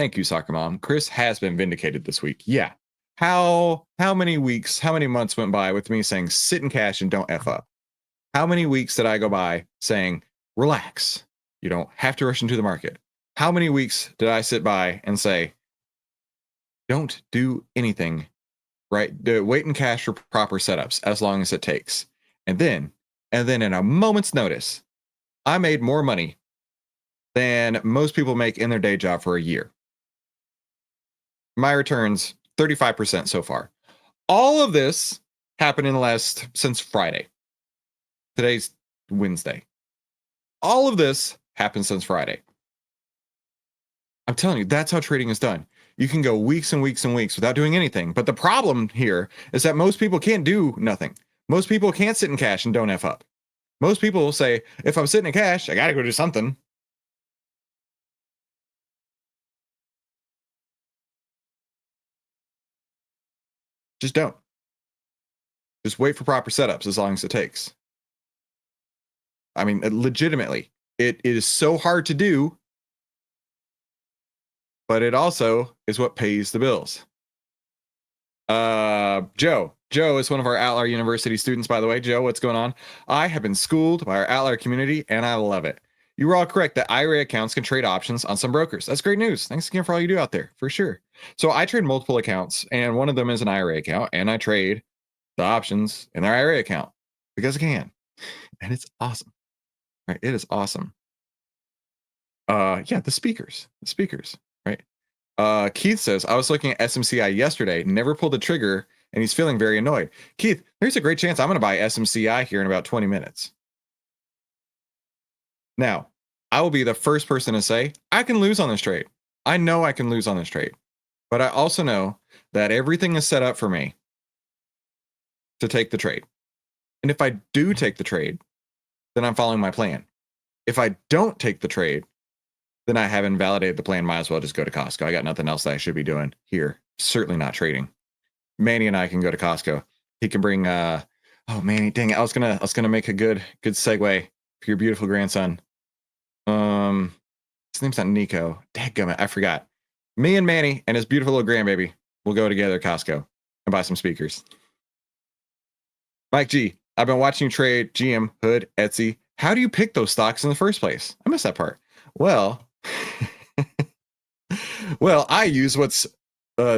Thank you, Soccer Mom. Chris has been vindicated this week. Yeah. How many weeks, how many months went by with me saying sit in cash and don't F up? How many weeks did I go by saying relax? You don't have to rush into the market. How many weeks did I sit by and say don't do anything, right? Wait in cash for proper setups as long as it takes. And then in a moment's notice, I made more money than most people make in their day job for a year. My returns 35% so far. All of this happened in the last since Friday. Today's Wednesday. All of this happened since Friday. I'm telling you, that's how trading is done. You can go weeks and weeks and weeks without doing anything. But the problem here is that most people can't do nothing. Most people can't sit in cash and don't F up. Most people will say, if I'm sitting in cash, I got to go do something. Just don't. Just wait for proper setups as long as it takes. I mean, legitimately, it is so hard to do, but it also is what pays the bills. Joe is one of our Outlier University students, by the way. Joe, what's going on? I have been schooled by our Outlier community, and I love it. You were all correct that IRA accounts can trade options on some brokers. That's great news. Thanks again for all you do out there, for sure. So I trade multiple accounts, and one of them is an IRA account, and I trade the options in their IRA account because I can, and it's awesome. Right? It is awesome. Yeah, the speakers, right? Keith says, I was looking at SMCI yesterday, never pulled the trigger, and he's feeling very annoyed. Keith, there's a great chance I'm going to buy SMCI here in about 20 minutes. Now, I will be the first person to say, I can lose on this trade. I know I can lose on this trade, but I also know that everything is set up for me to take the trade. And if I do take the trade, then I'm following my plan. If I don't take the trade, then I have invalidated the plan. Might as well just go to Costco. I got nothing else that I should be doing here. Certainly not trading. Manny and I can go to Costco. He can bring oh Manny, dang it. I was gonna make a good segue for your beautiful grandson. His name's not Nico. Dadgummit, I forgot. Me and Manny and his beautiful little grandbaby will go together to Costco and buy some speakers. Mike G, I've been watching you trade GM, Hood, Etsy. How do you pick those stocks in the first place? I missed that part. Well, well, I use what's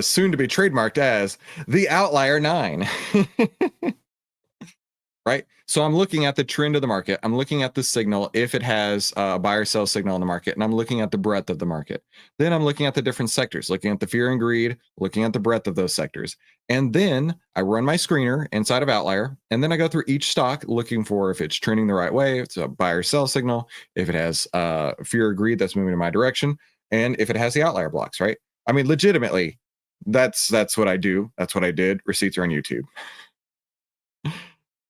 soon to be trademarked as the Outlier 9. Right? So I'm looking at the trend of the market. I'm looking at the signal, if it has a buy or sell signal in the market, and I'm looking at the breadth of the market. Then I'm looking at the different sectors, looking at the fear and greed, looking at the breadth of those sectors. And then I run my screener inside of Outlier, and then I go through each stock looking for if it's trending the right way, if it's a buy or sell signal, if it has fear or greed that's moving in my direction, and if it has the outlier blocks, right? I mean, legitimately, that's what I do. That's what I did. Receipts are on YouTube.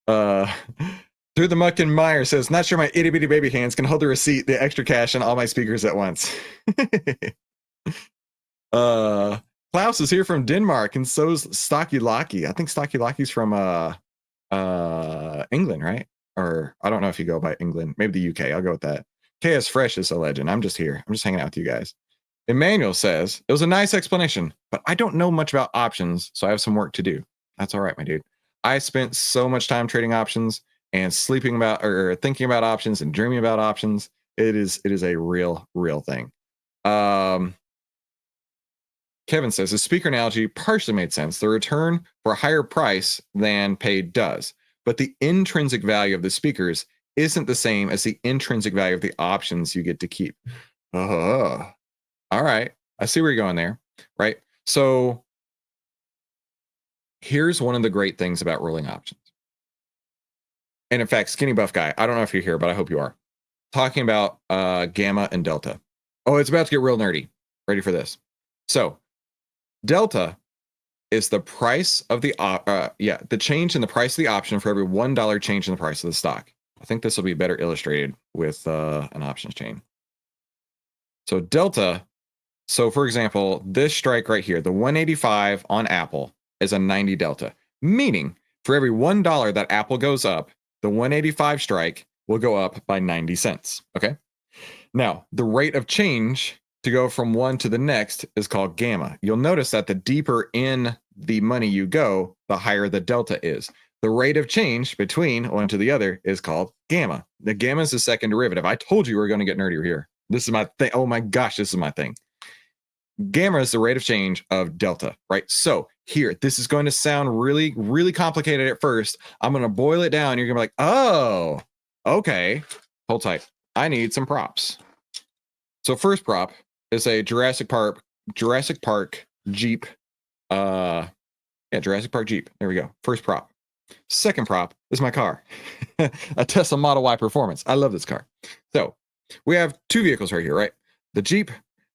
Through the Muck and Meyer says, not sure my itty bitty baby hands can hold the receipt, the extra cash, and all my speakers at once. Klaus is here from Denmark, and so's Stocky Locky. I think Stocky Locky's from England, right? Or I don't know if you go by England, maybe the UK. I'll go with that. KS Fresh is a legend. I'm just here. I'm just hanging out with you guys. Emmanuel says, it was a nice explanation, but I don't know much about options, so I have some work to do. That's all right, my dude. I spent so much time trading options and sleeping about or thinking about options and dreaming about options. It is a real thing. Kevin says the speaker analogy partially made sense. The return for a higher price than paid does, but the intrinsic value of the speakers isn't the same as the intrinsic value of the options you get to keep. All right. I see where you're going there, right? So here's one of the great things about rolling options. And in fact, Skinny Buff Guy, I don't know if you're here, but I hope you are. Talking about gamma and delta. Oh, it's about to get real nerdy. Ready for this? So delta is the price of the the change in the price of the option for every $1 change in the price of the stock. I think this will be better illustrated with an options chain. So delta, so for example, this strike right here, the 185 on Apple is a 90 delta, meaning for every $1 that Apple goes up, the 185 strike will go up by 90 cents. Okay. Now, the rate of change to go from one to the next is called gamma. You'll notice that the deeper in the money you go, the higher the delta is. The rate of change between one to the other is called gamma. The gamma is the second derivative. I told you we were going to get nerdier here. This is my thing. Oh my gosh, this is my thing. Gamma is the rate of change of delta, right? So here, this is going to sound really, really complicated at first. I'm going to boil it down. You're going to be like, oh, okay. Hold tight. I need some props. So first prop is a Jurassic Park Jeep. Jurassic Park Jeep. There we go. First prop. Second prop is my car, a Tesla Model Y Performance. I love this car. So we have two vehicles right here, right? The Jeep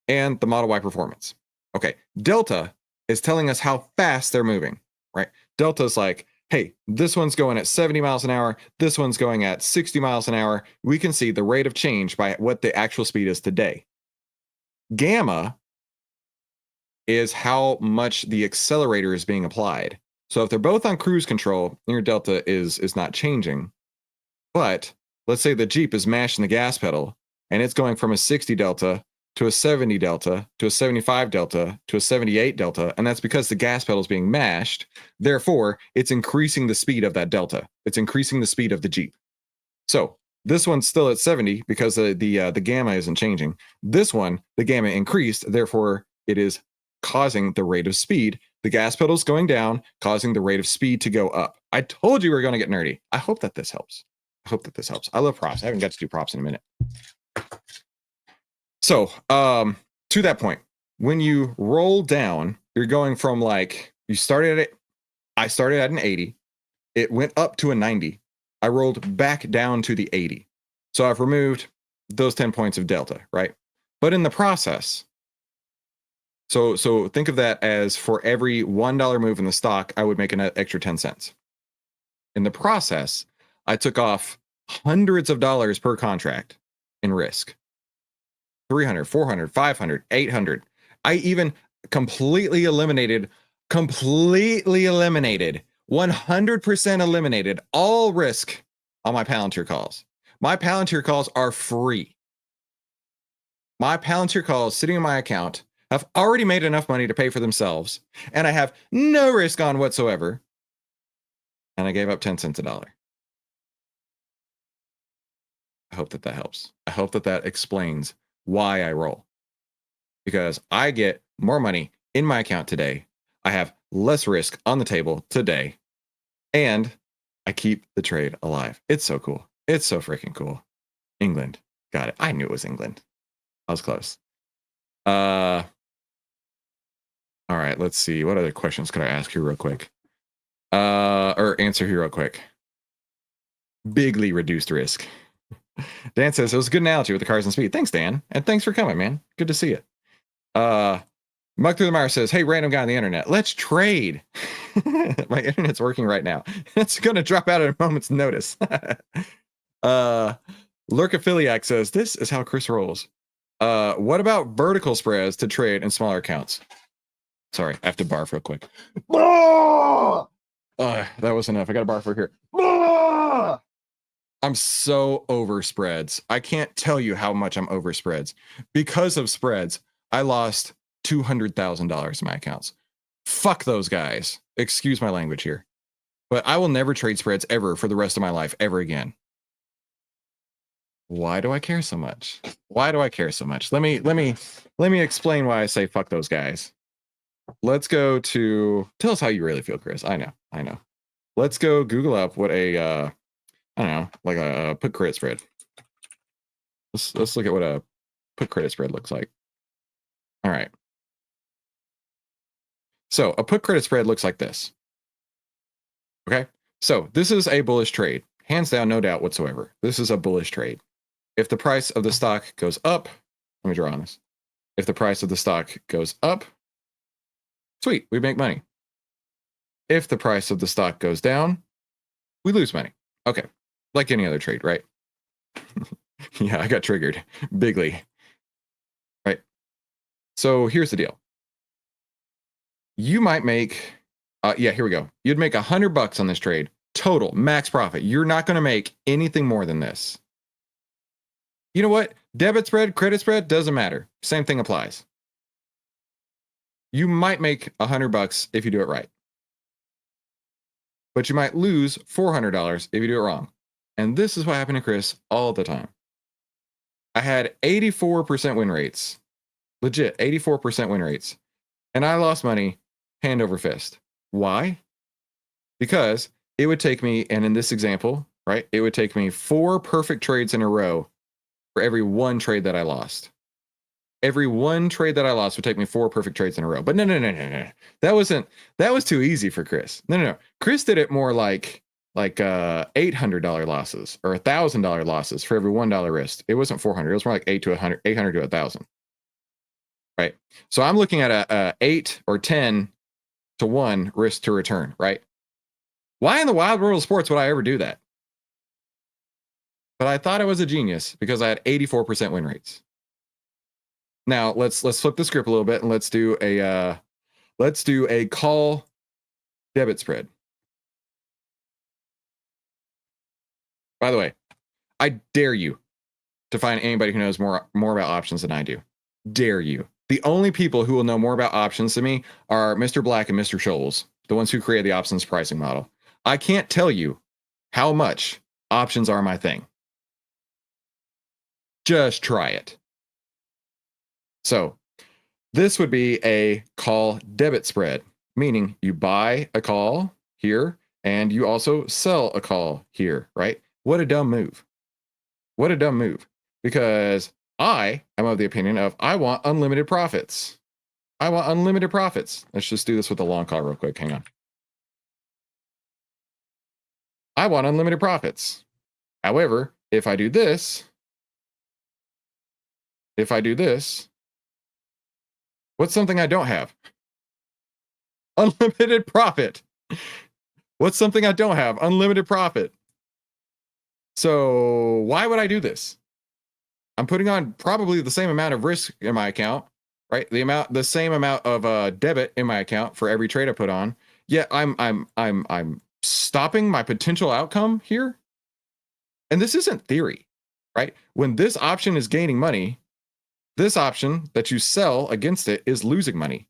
and the Model Y Performance. Okay, delta is telling us how fast they're moving, right? Delta is like, hey, this one's going at 70 miles an hour. This one's going at 60 miles an hour. We can see the rate of change by what the actual speed is today. Gamma is how much the accelerator is being applied. So if they're both on cruise control, your delta is not changing. But let's say the Jeep is mashing the gas pedal and it's going from a 60 delta to a 70 delta to a 75 delta to a 78 delta. And that's because the gas pedal is being mashed. Therefore, it's increasing the speed of that delta. It's increasing the speed of the Jeep. So this one's still at 70 because the gamma isn't changing. This one, the gamma increased. Therefore, it is causing the rate of speed. The gas pedal's going down, causing the rate of speed to go up. I told you we were going to get nerdy. I hope that this helps. I love props. I haven't got to do props in a minute. So, to that point, when you roll down, you're going from like, I started at an 80. It went up to a 90. I rolled back down to the 80. So I've removed those 10 points of delta, right? But in the process, so think of that as for every $1 move in the stock, I would make an extra 10 cents. In the process, I took off hundreds of dollars per contract in risk. 300, 400, 500, 800. I even completely eliminated, 100% eliminated all risk on my Palantir calls. My Palantir calls are free. My Palantir calls sitting in my account have already made enough money to pay for themselves, and I have no risk on whatsoever. And I gave up 10 cents a dollar. I hope that helps. I hope that explains why I roll. Because I get more money in my account today. I have less risk on the table today. And I keep the trade alive. It's so cool. It's so freaking cool. England. Got it. I knew it was England. I was close. All right, let's see. What other questions could I ask you real quick? Or answer here real quick. Bigly reduced risk. Dan says, it was a good analogy with the cars and speed. Thanks, Dan. And thanks for coming, man. Good to see you. Muck Through the Mire says, hey, random guy on the internet, let's trade. My internet's working right now. It's going to drop out at a moment's notice. Lurkophiliac says, this is how Chris rolls. What about vertical spreads to trade in smaller accounts? Sorry, I have to barf real quick. That was enough. I got to barf over here. I'm so over spreads. I can't tell you how much I'm over spreads. Because of spreads, I lost $200,000 in my accounts. Fuck those guys. Excuse my language here. But I will never trade spreads ever for the rest of my life, ever again. Why do I care so much? Let me explain why I say fuck those guys. Let's go to, tell us how you really feel, Chris. I know. Let's go Google up what a, I don't know, like a put credit spread. Let's look at what a put credit spread looks like. All right. So a put credit spread looks like this. Okay. So this is a bullish trade. Hands down, no doubt whatsoever. This is a bullish trade. If the price of the stock goes up, let me draw on this. If the price of the stock goes up, sweet, we make money. If the price of the stock goes down, we lose money. Okay. Like any other trade, right? Yeah, I got triggered bigly. Right. So here's the deal. You might make, here we go. You'd make $100 on this trade, total max profit. You're not going to make anything more than this. You know what? Debit spread, credit spread, doesn't matter. Same thing applies. You might make $100 if you do it right, but you might lose $400 if you do it wrong. And this is what happened to Chris all the time. I had 84% win rates, legit 84% win rates, and I lost money hand over fist. Why? Because it would take me, and in this example, right, it would take me 4 perfect trades in a row for every 1 trade that I lost. Every 1 trade that I lost would take me 4 perfect trades in a row. But no. That was too easy for Chris. No. Chris did it more like $800 losses or $1,000 losses for every $1 risk. It wasn't 400. It was more like 800 to 1,000. Right. So I'm looking at a 8 or 10 to 1 risk to return. Right. Why in the wild world of sports would I ever do that? But I thought I was a genius because I had 84% win rates. Now let's flip the script a little bit and let's do a call debit spread. By the way, I dare you to find anybody who knows more about options than I do. Dare you. The only people who will know more about options than me are Mr. Black and Mr. Scholes, the ones who created the options pricing model. I can't tell you how much options are my thing. Just try it. So this would be a call debit spread, meaning you buy a call here and you also sell a call here, right? What a dumb move. What a dumb move. Because I am of the opinion of I want unlimited profits. I want unlimited profits. Let's just do this with a long call real quick. Hang on. I want unlimited profits. However, if I do this, what's something I don't have? Unlimited profit. What's something I don't have? Unlimited profit. So why would I do this? I'm putting on probably the same amount of risk in my account, right? The same amount of debit in my account for every trade I put on. Yet I'm stopping my potential outcome here. And this isn't theory, right? When this option is gaining money, this option that you sell against it is losing money.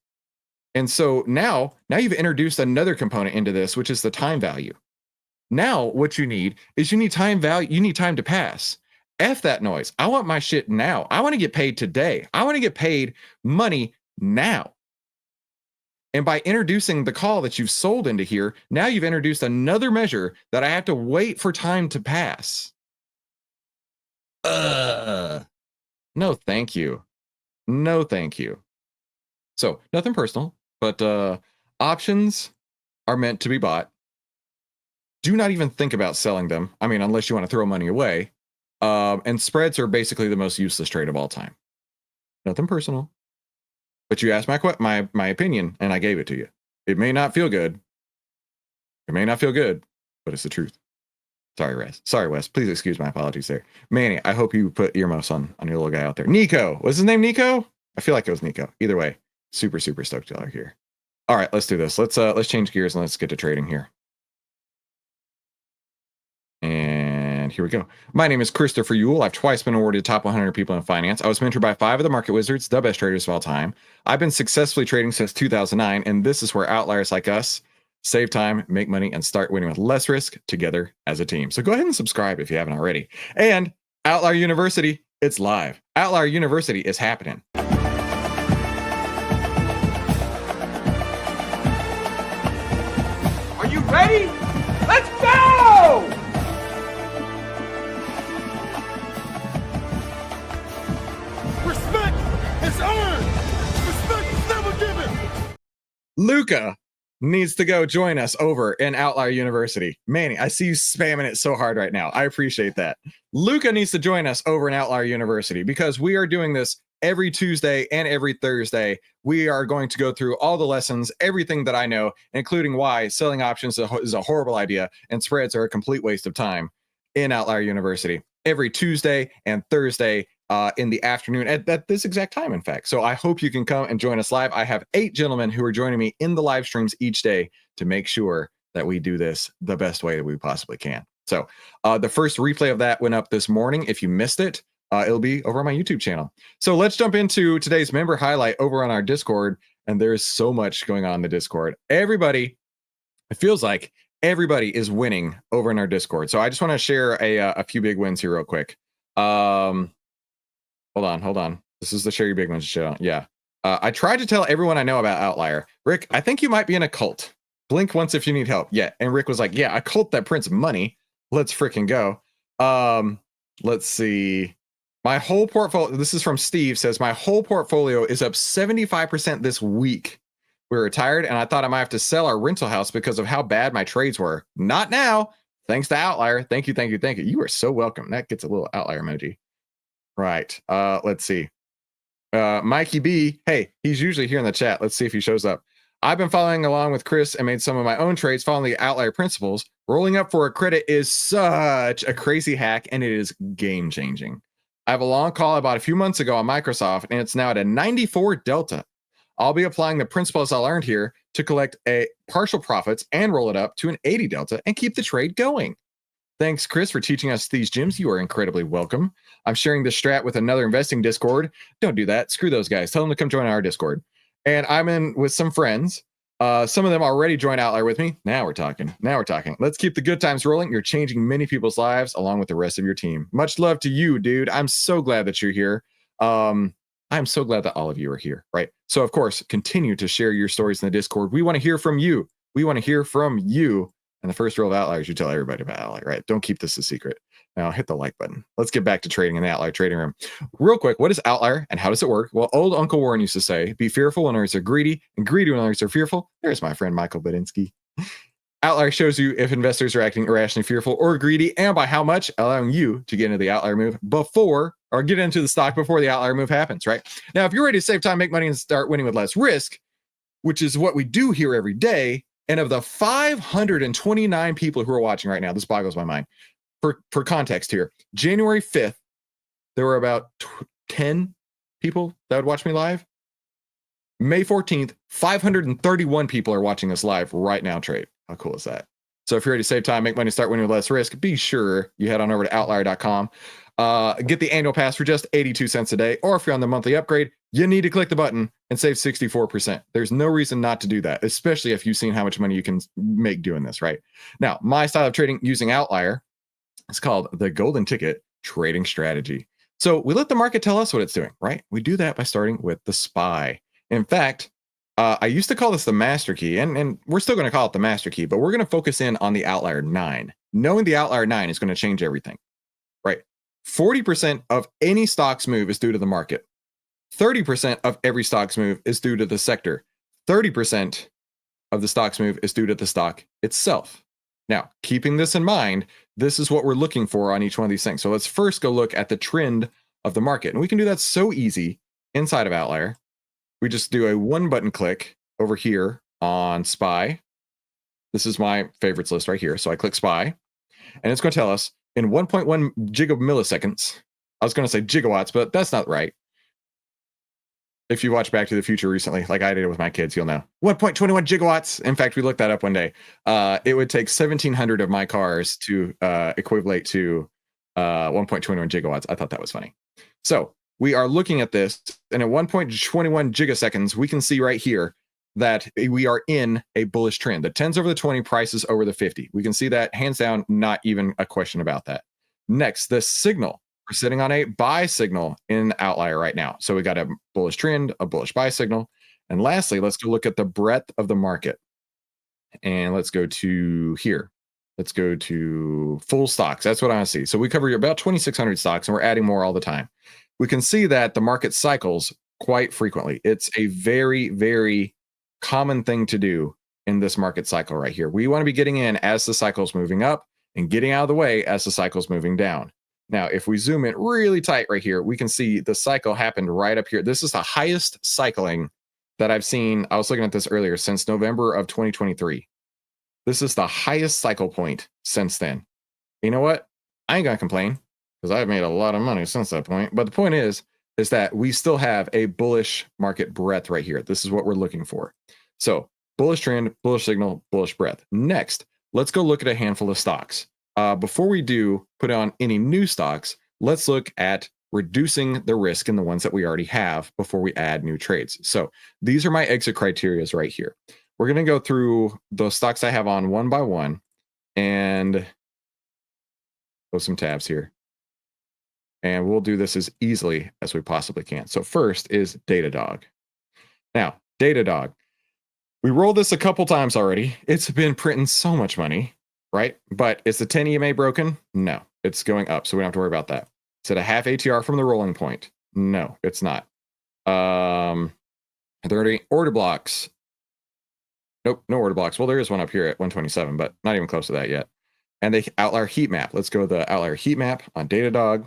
And so now you've introduced another component into this, which is the time value. Now what you need is you need time value. You need time to pass. F that noise. I want my shit now. I want to get paid today. I want to get paid money now. And by introducing the call that you've sold into here, now you've introduced another measure that I have to wait for time to pass. No, thank you. No, thank you. So nothing personal, but options are meant to be bought. Do not even think about selling them. I mean, unless you want to throw money away. And spreads are basically the most useless trade of all time. Nothing personal. But you asked my opinion, and I gave it to you. It may not feel good. It may not feel good, but it's the truth. Sorry, Wes. Sorry, Wes. Please excuse my apologies there. Manny, I hope you put earmuffs on your little guy out there. Nico. Was his name Nico? I feel like it was Nico. Either way, super stoked y'all are here. All right, let's do this. Let's change gears and let's get to trading here. And here we go. My name is Christopher Ewell. I've twice been awarded top 100 people in finance. I was mentored by 5 of the market wizards, the best traders of all time. I've been successfully trading since 2009, and this is where outliers like us save time, make money, and start winning with less risk together as a team. So go ahead and subscribe if you haven't already. And Outlier University, it's live. Outlier University is happening. Are you ready? Let's go! Respect is earned. Respect is never given. Luca needs to go join us over in Outlier University. Manny, I see you spamming it so hard right now. I appreciate that. Luca needs to join us over in Outlier University because we are doing this every Tuesday and every Thursday. We are going to go through all the lessons, everything that I know, including why selling options is a horrible idea and spreads are a complete waste of time in Outlier University every Tuesday and Thursday in the afternoon at this exact time, in fact. So I hope you can come and join us live. I have 8 gentlemen who are joining me in the live streams each day to make sure that we do this the best way that we possibly can. So the first replay of that went up this morning. If you missed it, it'll be over on my YouTube channel. So let's jump into today's member highlight over on our Discord. And there's so much going on in the Discord. Everybody, it feels like everybody is winning over in our Discord. So I just want to share a few big wins here real quick. Hold on. This is the share your big wins show. Yeah. I tried to tell everyone I know about Outlier. Rick, I think you might be in a cult. Blink once if you need help. Yeah. And Rick was like, yeah, a cult that prints money. Let's freaking go. Let's see. My whole portfolio, this is from Steve, says my whole portfolio is up 75% this week. We're retired, and I thought I might have to sell our rental house because of how bad my trades were. Not now. Thanks to Outlier. Thank you. You are so welcome. That gets a little Outlier emoji. Right. Let's see. Mikey B. Hey, he's usually here in the chat. Let's see if he shows up. I've been following along with Chris and made some of my own trades following the Outlier principles. Rolling up for a credit is such a crazy hack, and it is game changing. I have a long call I bought a few months ago on Microsoft, and it's now at a 94 delta. I'll be applying the principles I learned here to collect a partial profits and roll it up to an 80 delta and keep the trade going. Thanks, Chris, for teaching us these gems. You are incredibly welcome. I'm sharing this strat with another investing Discord. Don't do that. Screw those guys. Tell them to come join our Discord. And I'm in with some friends. Some of them already joined Outlier with me. Now we're talking. Let's keep the good times rolling. You're changing many people's lives along with the rest of your team. Much love to you, dude. I'm so glad that you're here. I'm so glad that all of you are here, right? So, of course, continue to share your stories in the Discord. We want to hear from you. And the first rule of Outlier is you tell everybody about Outlier, right? Don't keep this a secret. Now hit the like button. Let's get back to trading in the Outlier trading room. Real quick, what is Outlier and how does it work? Well, old Uncle Warren used to say, be fearful when others are greedy and greedy when others are fearful. There's my friend Michael Badinsky. Outlier shows you if investors are acting irrationally fearful or greedy and by how much, allowing you to get into the Outlier move get into the stock before the Outlier move happens, right? Now, if you're ready to save time, make money, and start winning with less risk, which is what we do here every day, and of the 529 people who are watching right now, this boggles my mind. For context here, January 5th, there were about 10 people that would watch me live. May 14th, 531 people are watching us live right now trade. How cool is that? So if you're ready to save time, make money, start winning with less risk, be sure you head on over to outlier.com. Get the annual pass for just 82 cents a day, or if you're on the monthly upgrade, you need to click the button and save 64%. There's no reason not to do that, especially if you've seen how much money you can make doing this, right? Now, my style of trading using Outlier is called the golden ticket trading strategy. So we let the market tell us what it's doing, right? We do that by starting with the SPY. In fact, I used to call this the master key, and we're still going to call it the master key, but we're going to focus in on the Outlier 9. Knowing the Outlier 9 is going to change everything, right? 40% of any stock's move is due to the market. 30% of every stock's move is due to the sector. 30% of the stock's move is due to the stock itself. Now, keeping this in mind, this is what we're looking for on each one of these things. So let's first go look at the trend of the market. And we can do that so easy inside of Outlier. We just do a one button click over here on SPY. This is my favorites list right here. So I click SPY, and it's going to tell us in 1.1 gigomilliseconds. I was going to say gigawatts, but that's not right. If you watch Back to the Future recently, like I did with my kids, you'll know. 1.21 gigawatts. In fact, we looked that up one day. It would take 1,700 of my cars to equivalent to 1.21 gigawatts. I thought that was funny. So we are looking at this, and at 1.21 gigaseconds, we can see right here that we are in a bullish trend. The 10s over the 20, prices over the 50. We can see that hands down, not even a question about that. Next, the signal. We're sitting on a buy signal in Outlier right now. So we got a bullish trend, a bullish buy signal. And lastly, let's go look at the breadth of the market. And let's go to here. Let's go to full stocks. That's what I want to see. So we cover about 2,600 stocks, and we're adding more all the time. We can see that the market cycles quite frequently. It's a very, very common thing to do in this market cycle right here. We want to be getting in as the cycle is moving up and getting out of the way as the cycle is moving down. Now, if we zoom in really tight right here, we can see the cycle happened right up here. This is the highest cycling that I've seen. I was looking at this earlier, since November of 2023. This is the highest cycle point since then. You know what? I ain't gonna complain because I've made a lot of money since that point. But the point is that we still have a bullish market breadth right here. This is what we're looking for. So bullish trend, bullish signal, bullish breadth. Next, let's go look at a handful of stocks. Before we do put on any new stocks, let's look at reducing the risk in the ones that we already have before we add new trades. So these are my exit criterias right here. We're going to go through those stocks I have on one by one and close some tabs here. And we'll do this as easily as we possibly can. So first is Datadog. Now, Datadog, we rolled this a couple times already. It's been printing so much money, right? But is the 10 EMA broken? No, it's going up, so we don't have to worry about that. Is it a half ATR from the rolling point? No, it's not. Are there any order blocks? Nope, no order blocks. Well, there is one up here at 127, but not even close to that yet. And the Outlier heat map. Let's go to the Outlier heat map on Datadog.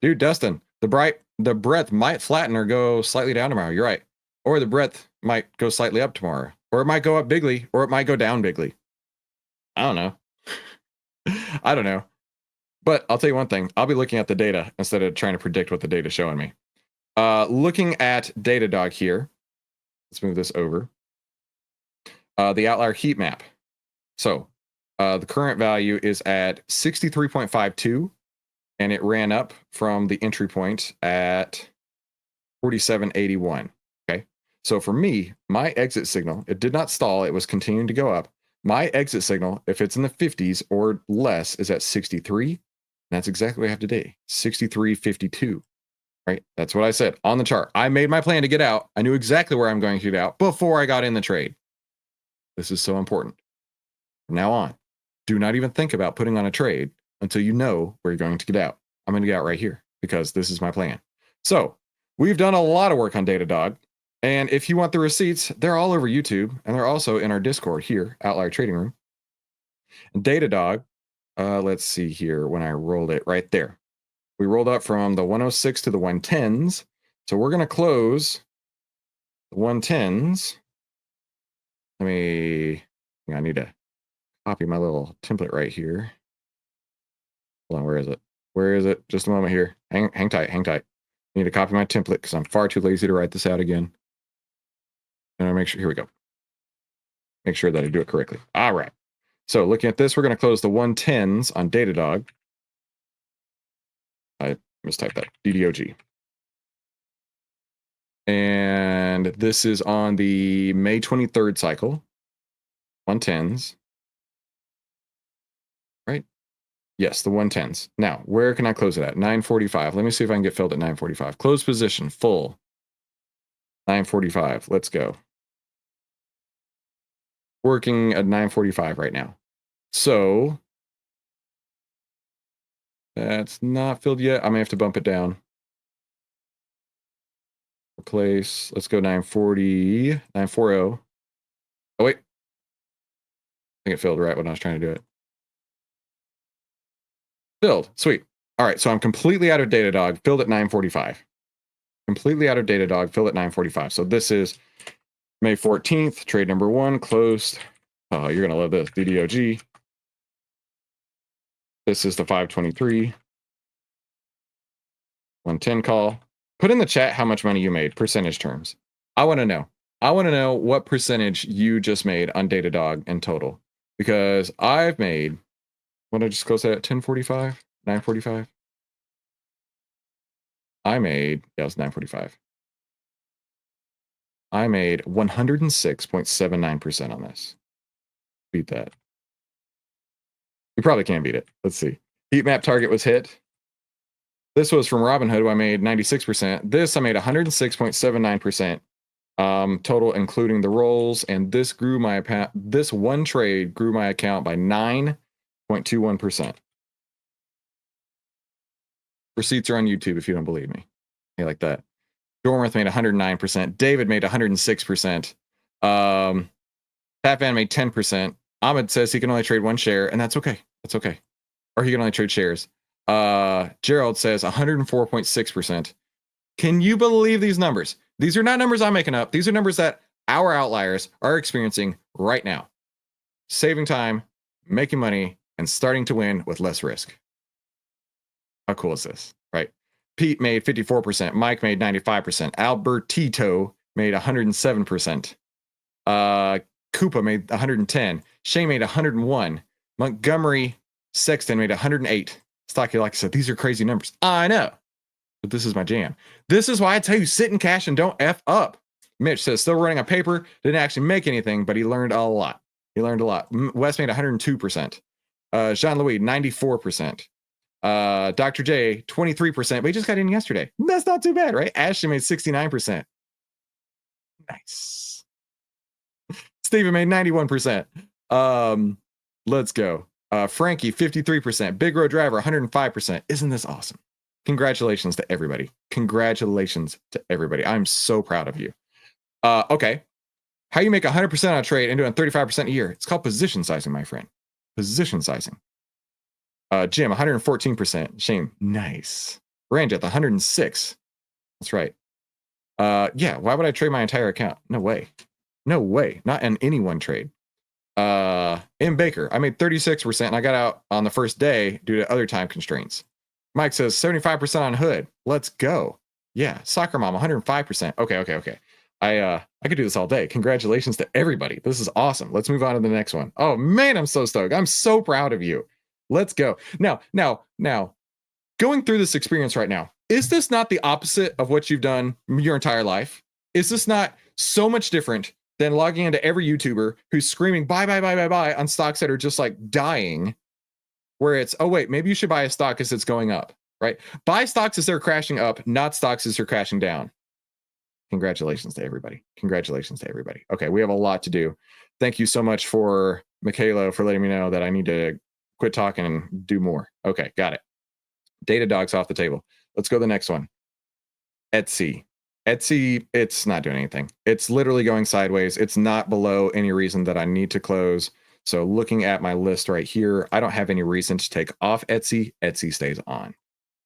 Dude, Dustin, the breadth might flatten or go slightly down tomorrow. You're right. Or the breadth might go slightly up tomorrow. Or it might go up bigly, or it might go down bigly. I don't know. I don't know. But I'll tell you one thing. I'll be looking at the data instead of trying to predict what the data is showing me. Looking at Datadog here. Let's move this over. The Outlier heat map. So the current value is at 63.52. And it ran up from the entry point at 47.81. Okay. So for me, my exit signal, it did not stall. It was continuing to go up. My exit signal, if it's in the 50s or less, is at 63. And that's exactly what I have today. 63.52. Right. That's what I said on the chart. I made my plan to get out. I knew exactly where I'm going to get out before I got in the trade. This is so important. From now on, do not even think about putting on a trade until you know where you're going to get out. I'm going to get out right here because this is my plan. So we've done a lot of work on Datadog. And if you want the receipts, they're all over YouTube. And they're also in our Discord here, Outlier Trading Room. And Datadog, let's see here when I rolled it right there. We rolled up from the 106 to the 110s. So we're going to close the 110s. I need to copy my little template right here. Hold on, where is it? Where is it? Just a moment here. Hang tight, hang tight. I need to copy my template because I'm far too lazy to write this out again. And I make sure, here we go. Make sure that I do it correctly. All right. So looking at this, we're going to close the 110s on Datadog. I mistyped that. DDOG. And this is on the May 23rd cycle. 110s. Right? Yes, the 110s. Now, where can I close it at? 945. Let me see if I can get filled at 945. Close position, full. 945. Let's go. Working at 945 right now. So that's not filled yet. I may have to bump it down. Replace. Let's go 940. 940. Oh, wait. I think it filled right when I was trying to do it. Filled. Sweet. All right. So I'm completely out of Datadog. Filled at 945. Completely out of Datadog. Filled at 945. So this is May 14th. Trade number 1 closed. Oh, you're going to love this. DDOG. This is the 523. 110 call. Put in the chat how much money you made, percentage terms. I want to know. I want to know what percentage you just made on Datadog in total. Because I've made... What did I just close that at 1045? 945? I made, yeah, it was 945. I made 106.79% on this. Beat that. You probably can't beat it. Let's see. Heat map target was hit. This was from Robinhood, who I made 96%. This I made 106.79% total, including the rolls. And this grew my account. This one trade grew my account by 9.21%. Receipts are on YouTube if you don't believe me. Hey, like that. Dormworth made 109%. David made 106%. Pat Van made 10%. Ahmed says he can only trade 1 share, and that's okay. That's okay. Or he can only trade shares. Gerald says 104.6%. Can you believe these numbers? These are not numbers I'm making up. These are numbers that our outliers are experiencing right now. Saving time, making money, and starting to win with less risk. How cool is this, right? Pete made 54%. Mike made 95%. Albertito made 107%. Koopa made 110. Shay made 101. Montgomery Sexton made 108. Stocky, like I said, these are crazy numbers. I know, but this is my jam. This is why I tell you, sit in cash and don't F up. Mitch says, still running a paper, didn't actually make anything, but he learned a lot. He learned a lot. Wes made 102%. Jean-Louis, 94%. Dr. J, 23%, but he just got in yesterday. That's not too bad, right? Ashley made 69%. Nice. Steven made 91%. Let's go. Frankie, 53%. Big Road Driver, 105%. Isn't this awesome? Congratulations to everybody. Congratulations to everybody. I'm so proud of you. Okay. How you make 100% on a trade and doing 35% a year? It's called position sizing, my friend. Position sizing. Jim, 114%. Shame. Nice. Ranjith, 106. That's right. Yeah, why would I trade my entire account? No way. No way. Not in any one trade. M. Baker, I made 36% and I got out on the first day due to other time constraints. Mike says 75% on Hood. Let's go. Yeah, Soccer Mom, 105%. Okay. I could do this all day. Congratulations to everybody. This is awesome. Let's move on to the next one. Oh man, I'm so stoked. I'm so proud of you. Let's go. Now, going through this experience right now, is this not the opposite of what you've done your entire life? Is this not so much different than logging into every YouTuber who's screaming buy on stocks that are just like dying, where it's, oh wait, maybe you should buy a stock as it's going up, right? Buy stocks as they're crashing up, not stocks as they're crashing down. Congratulations to everybody. Congratulations to everybody. Okay, we have a lot to do. Thank you so much for Michaela for letting me know that I need to quit talking and do more. Okay, got it. Datadog's off the table. Let's go to the next one. Etsy, it's not doing anything. It's literally going sideways. It's not below any reason that I need to close. So looking at my list right here, I don't have any reason to take off Etsy. Etsy stays on.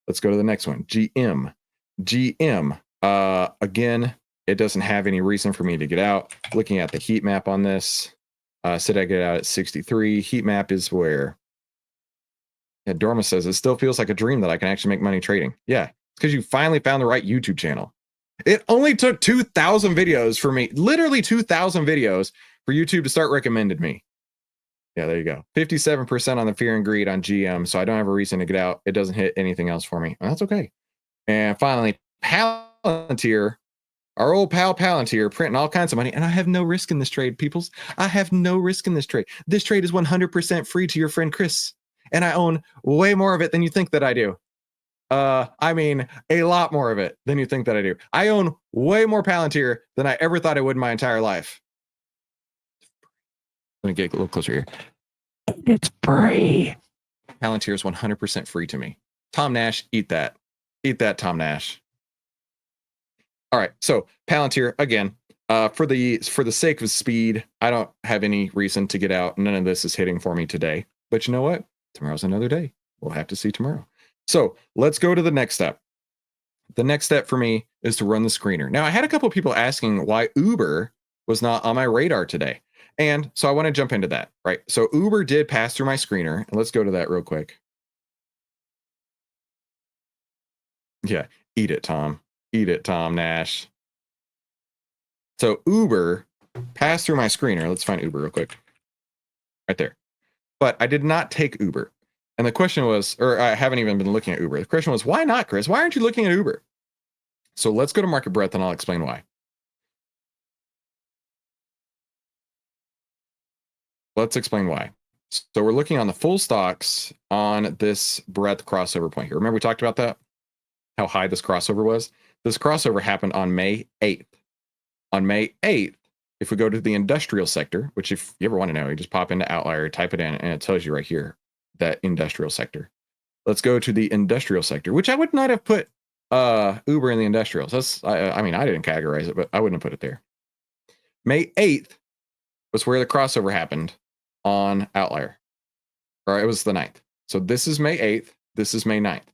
Let's go to the next one. GM, again, it doesn't have any reason for me to get out. Looking at the heat map on this, said I get out at 63. Heat map is where? Yeah, Dorma says, it still feels like a dream that I can actually make money trading. Yeah, it's because you finally found the right YouTube channel. It only took 2,000 videos for me, literally 2,000 videos for YouTube to start recommending me. Yeah, there you go. 57% on the fear and greed on GM, so I don't have a reason to get out. It doesn't hit anything else for me, and that's okay. And finally, Palantir, our old pal Palantir, printing all kinds of money, and I have no risk in this trade, peoples. I have no risk in this trade. This trade is 100% free to your friend Chris, and I own way more of it than you think that I do. I mean, a lot more of it than you think that I do. I own way more Palantir than I ever thought I would in my entire life. Let me get a little closer here. It's free. Palantir is 100% free to me. Tom Nash, eat that. Eat that, Tom Nash. All right, so Palantir, again, for the sake of speed, I don't have any reason to get out. None of this is hitting for me today. But you know what? Tomorrow's another day. We'll have to see tomorrow. So let's go to the next step. The next step for me is to run the screener. Now, I had a couple of people asking why Uber was not on my radar today. And so I want to jump into that, right? So Uber did pass through my screener. And let's go to that real quick. Yeah, eat it, Tom. Eat it, Tom Nash. So Uber passed through my screener. Let's find Uber real quick. Right there. But I did not take Uber. And the question was, or I haven't even been looking at Uber. The question was, why not, Chris? Why aren't you looking at Uber? So let's go to market breadth and I'll explain why. Let's explain why. So we're looking on the full stocks on this breadth crossover point here. Remember we talked about that? How high this crossover was? This crossover happened on May 8th. On May 8th, if we go to the industrial sector, which if you ever want to know, you just pop into Outlier, type it in, and it tells you right here, that industrial sector. Let's go to the industrial sector, which I would not have put Uber in the industrials. That's, I mean, I didn't categorize it, but I wouldn't have put it there. May 8th was where the crossover happened on Outlier. Or it was the 9th. So this is May 8th. This is May 9th.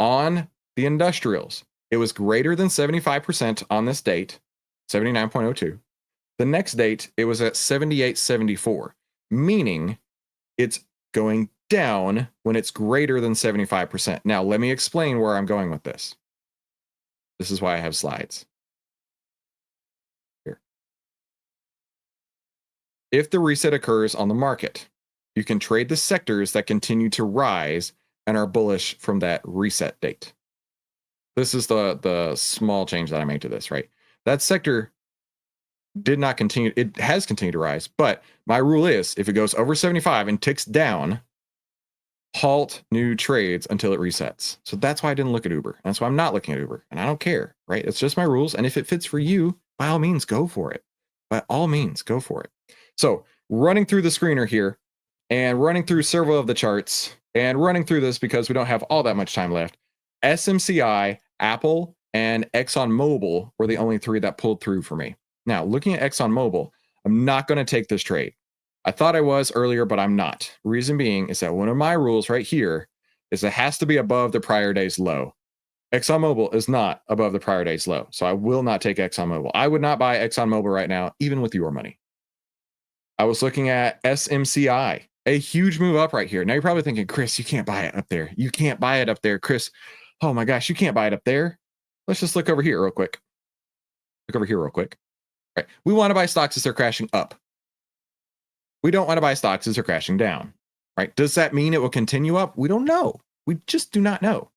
On the industrials, it was greater than 75% on this date, 79.02. The next date, it was at 78.74, meaning it's going down when it's greater than 75%. Now, let me explain where I'm going with this. This is why I have slides. Here. If the reset occurs on the market, you can trade the sectors that continue to rise and are bullish from that reset date. This is the small change that I made to this, right? That sector did not continue. It has continued to rise, but my rule is if it goes over 75 and ticks down, halt new trades until it resets. So that's why I didn't look at Uber. That's why I'm not looking at Uber, and I don't care, right? It's just my rules. And if it fits for you, by all means, go for it. By all means, go for it. So running through the screener here and running through several of the charts and running through this because we don't have all that much time left. SMCI, Apple, and ExxonMobil were the only three that pulled through for me. Now, looking at ExxonMobil, I'm not going to take this trade. I thought I was earlier, but I'm not. Reason being is that one of my rules right here is it has to be above the prior day's low. ExxonMobil is not above the prior day's low, so I will not take ExxonMobil. I would not buy ExxonMobil right now, even with your money. I was looking at SMCI, a huge move up right here. Now you're probably thinking, Chris, you can't buy it up there. You can't buy it up there, Chris. Oh my gosh, you can't buy it up there. Let's just look over here real quick. Look over here real quick. All right. We want to buy stocks as they're crashing up. We don't want to buy stocks as they're crashing down, right? Does that mean it will continue up? We don't know. We just do not know.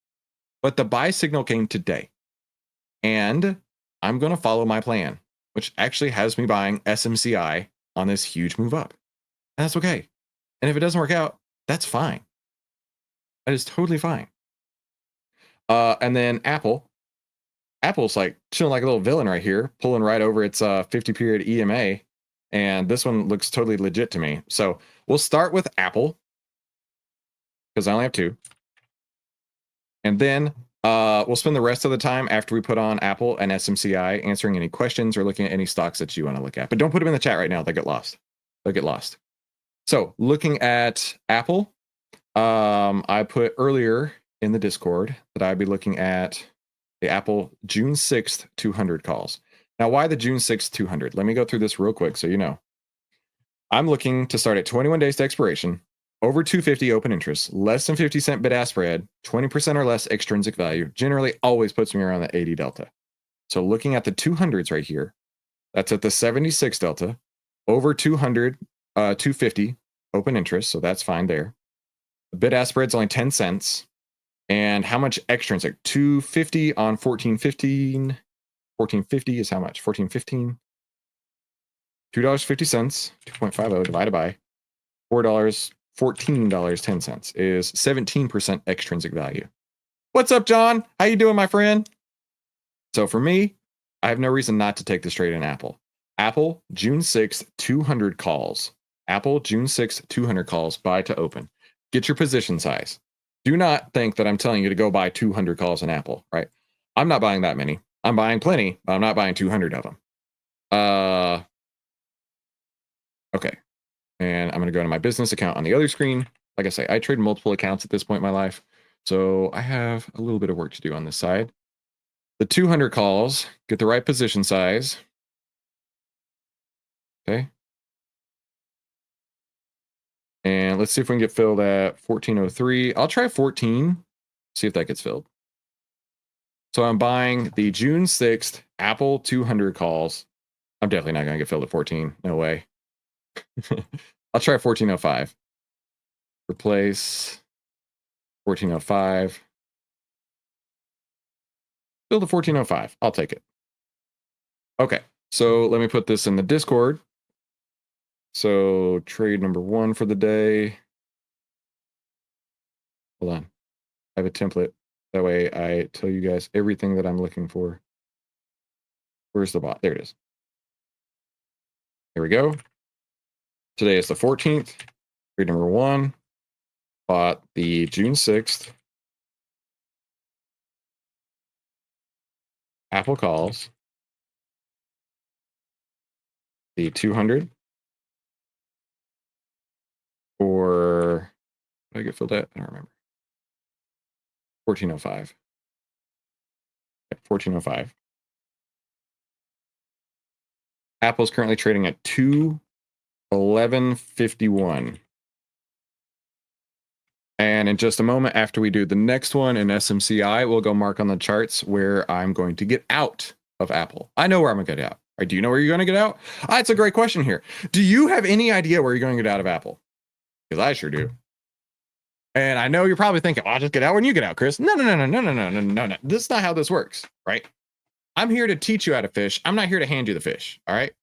But the buy signal came today. And I'm going to follow my plan, which actually has me buying SMCI on this huge move up. And that's okay. And if it doesn't work out, that's fine. That is totally fine. And then Apple's like chilling like a little villain right here, pulling right over its 50 period EMA. And this one looks totally legit to me. So we'll start with Apple because I only have two. And then we'll spend the rest of the time after we put on Apple and SMCI answering any questions or looking at any stocks that you want to look at. But don't put them in the chat right now. They'll get lost. They'll get lost. So looking at Apple, I put earlier in the Discord that I'd be looking at the Apple June 6th 200 calls. Now, why the June 6th 200? Let me go through this real quick so you know. I'm looking to start at 21 days to expiration, over 250 open interest, less than 50 cent bid-ask spread, 20% or less extrinsic value, generally always puts me around the 80 delta. So looking at the 200s right here, that's at the 76 delta, over 200, 250 open interest, so that's fine there. The bid-ask spread's only 10 cents. And how much extrinsic? 250 on 1415. 1450 is how much? 1415. $2.50, 2.50 divided by $4, $14.10 is 17% extrinsic value. What's up, John? How you doing, my friend? So for me, I have no reason not to take this trade in Apple. Apple, June 6th, 200 calls. Apple, June 6th, 200 calls, buy to open. Get your position size. Do not think that I'm telling you to go buy 200 calls in Apple, right? I'm not buying that many. I'm buying plenty, but I'm not buying 200 of them. Okay. And I'm going to go to my business account on the other screen. Like I say, I trade multiple accounts at this point in my life. So I have a little bit of work to do on this side. The 200 calls, get the right position size. Okay. And let's see if we can get filled at 1403. I'll try 14, see if that gets filled. So I'm buying the June 6th Apple 200 calls. I'm definitely not going to get filled at 14. No way. I'll try 1405. Replace 1405. Fill the 1405. I'll take it. Okay. So let me put this in the Discord. So trade number 1 for the day. Hold on. I have a template. That way I tell you guys everything that I'm looking for. Where's the bot? There it is. Here we go. Today is the 14th. Trade number 1. Bought the June 6th. Apple calls. The 200. Or did I get filled at? I don't remember. 1405. 1405. Apple's currently trading at 211.51. And in just a moment, after we do the next one in SMCI, we'll go mark on the charts where I'm going to get out of Apple. I know where I'm going to get out. Right, do you know where you're going to get out? It's a great question here. Do you have any idea where you're going to get out of Apple? Because I sure do. And I know you're probably thinking, I'll just get out when you get out, Chris. No. This is not how this works, right? I'm here to teach you how to fish. I'm not here to hand you the fish. All right.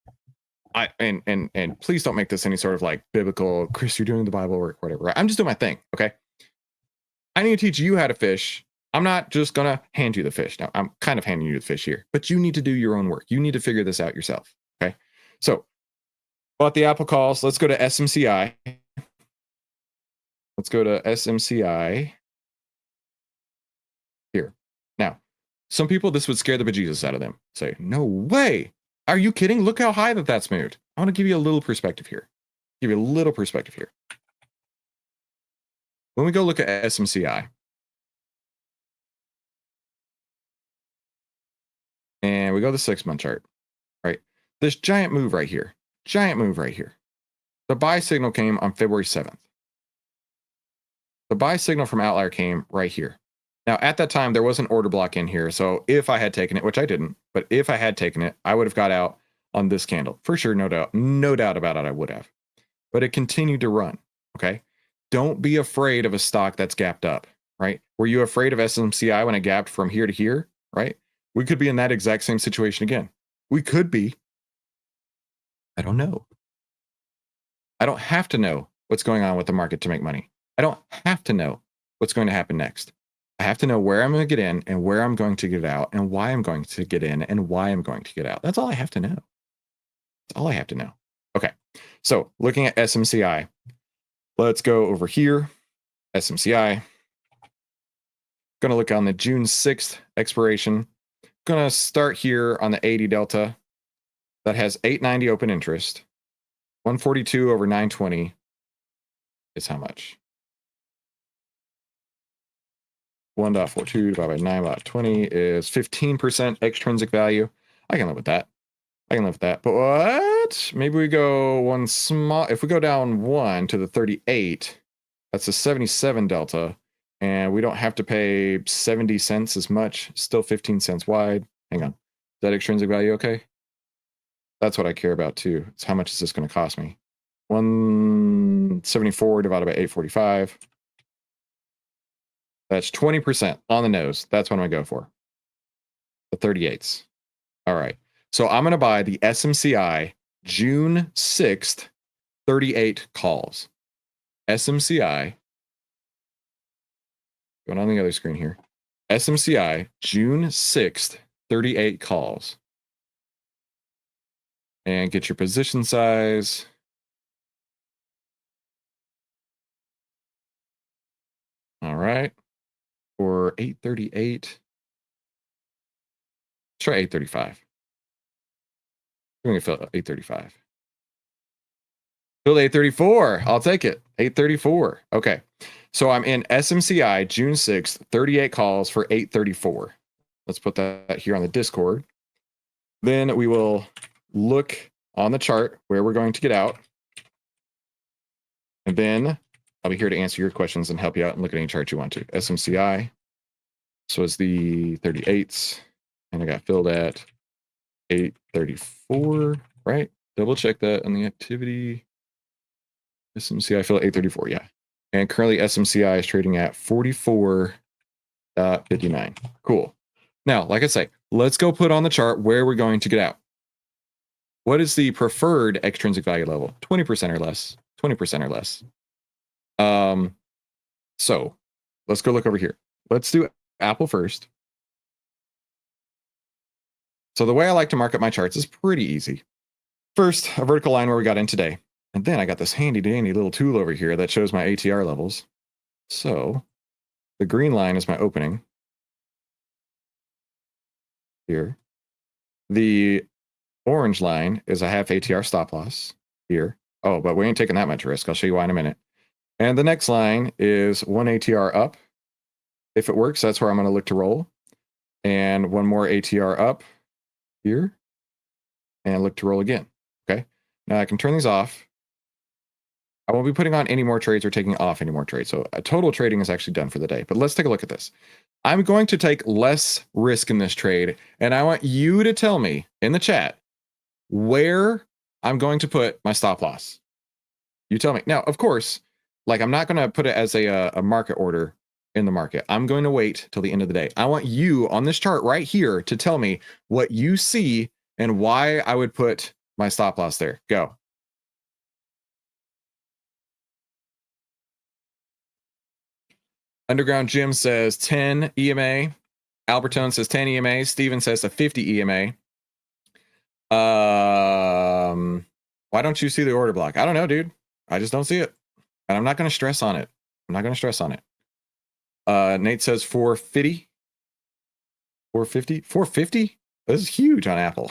And please don't make this any sort of like biblical, Chris, you're doing the Bible work, whatever. Right? I'm just doing my thing. Okay. I need to teach you how to fish. I'm not just going to hand you the fish. Now, I'm kind of handing you the fish here, but you need to do your own work. You need to figure this out yourself. Okay. So, bought the Apple calls. Let's go to SMCI. Let's go to SMCI here. Now, some people, this would scare the bejesus out of them. Say, no way. Are you kidding? Look how high that's moved. I want to give you a little perspective here. Give you a little perspective here. When we go look at SMCI, and we go to the 6-month chart, right? This giant move right here. Giant move right here. The buy signal came on February 7th. The buy signal from Outlier came right here. Now, at that time, there was an order block in here. So if I had taken it, which I didn't, but if I had taken it, I would have got out on this candle. For sure, no doubt. No doubt about it, I would have. But it continued to run, okay? Don't be afraid of a stock that's gapped up, right? Were you afraid of SMCI when it gapped from here to here, right? We could be in that exact same situation again. We could be. I don't know. I don't have to know what's going on with the market to make money. I don't have to know what's going to happen next. I have to know where I'm going to get in and where I'm going to get out and why I'm going to get in and why I'm going to get out. That's all I have to know. That's all I have to know. Okay. So looking at SMCI, let's go over here. SMCI. Going to look on the June 6th expiration. Going to start here on the 80 delta. That has 890 open interest. 142 over 920 is how much? 1.42 divided by 9/20 is 15% extrinsic value. I can live with that. I can live with that. But what? Maybe we go one small. If we go down 1 to the 38, that's a 77 delta. And we don't have to pay 70 cents as much. Still 15 cents wide. Hang on. Is that extrinsic value okay? That's what I care about too. It's how much is this going to cost me? 174 divided by 845. That's 20% on the nose. That's what I'm going to go for. The 38s. All right. So I'm going to buy the SMCI June 6th 38 calls. SMCI. Going on the other screen here. SMCI June 6th 38 calls. And get your position size. All right. For 838. Let's try 835. I'm going to fill 835. Fill 834. I'll take it. 834. Okay. So I'm in SMCI June 6th, 38 calls for 834. Let's put that here on the Discord. Then we will look on the chart where we're going to get out. And then I'll be here to answer your questions and help you out and look at any chart you want to. SMCI. So it's the 38s. And I got filled at 834, right? Double check that on the activity. SMCI fill at 834, yeah. And currently SMCI is trading at 44.59. Cool. Now, like I say, let's go put on the chart where we're going to get out. What is the preferred extrinsic value level? 20% or less. 20% or less. So let's go look over here. Let's do Apple first. So the way I like to mark up my charts is pretty easy. First, a vertical line where we got in today. And then I got this handy dandy little tool over here that shows my ATR levels. So the green line is my opening here. The orange line is a half ATR stop loss here. Oh, but we ain't taking that much risk. I'll show you why in a minute. And the next line is one ATR up. If it works, that's where I'm going to look to roll. And one more ATR up here. And look to roll again. Okay. Now I can turn these off. I won't be putting on any more trades or taking off any more trades. So total trading is actually done for the day. But let's take a look at this. I'm going to take less risk in this trade. And I want you to tell me in the chat where I'm going to put my stop loss. You tell me. Now, of course, Like, I'm not going to put it as a market order in the market. I'm going to wait till the end of the day. I want you on this chart right here to tell me what you see and why I would put my stop loss there. Go. Underground Jim says 10 EMA. Albertone says 10 EMA. Steven says a 50 EMA. Why don't you see the order block? I don't know, dude. I just don't see it. And I'm not going to stress on it. I'm not going to stress on it. Nate says 450. 450? 450? This is huge on Apple.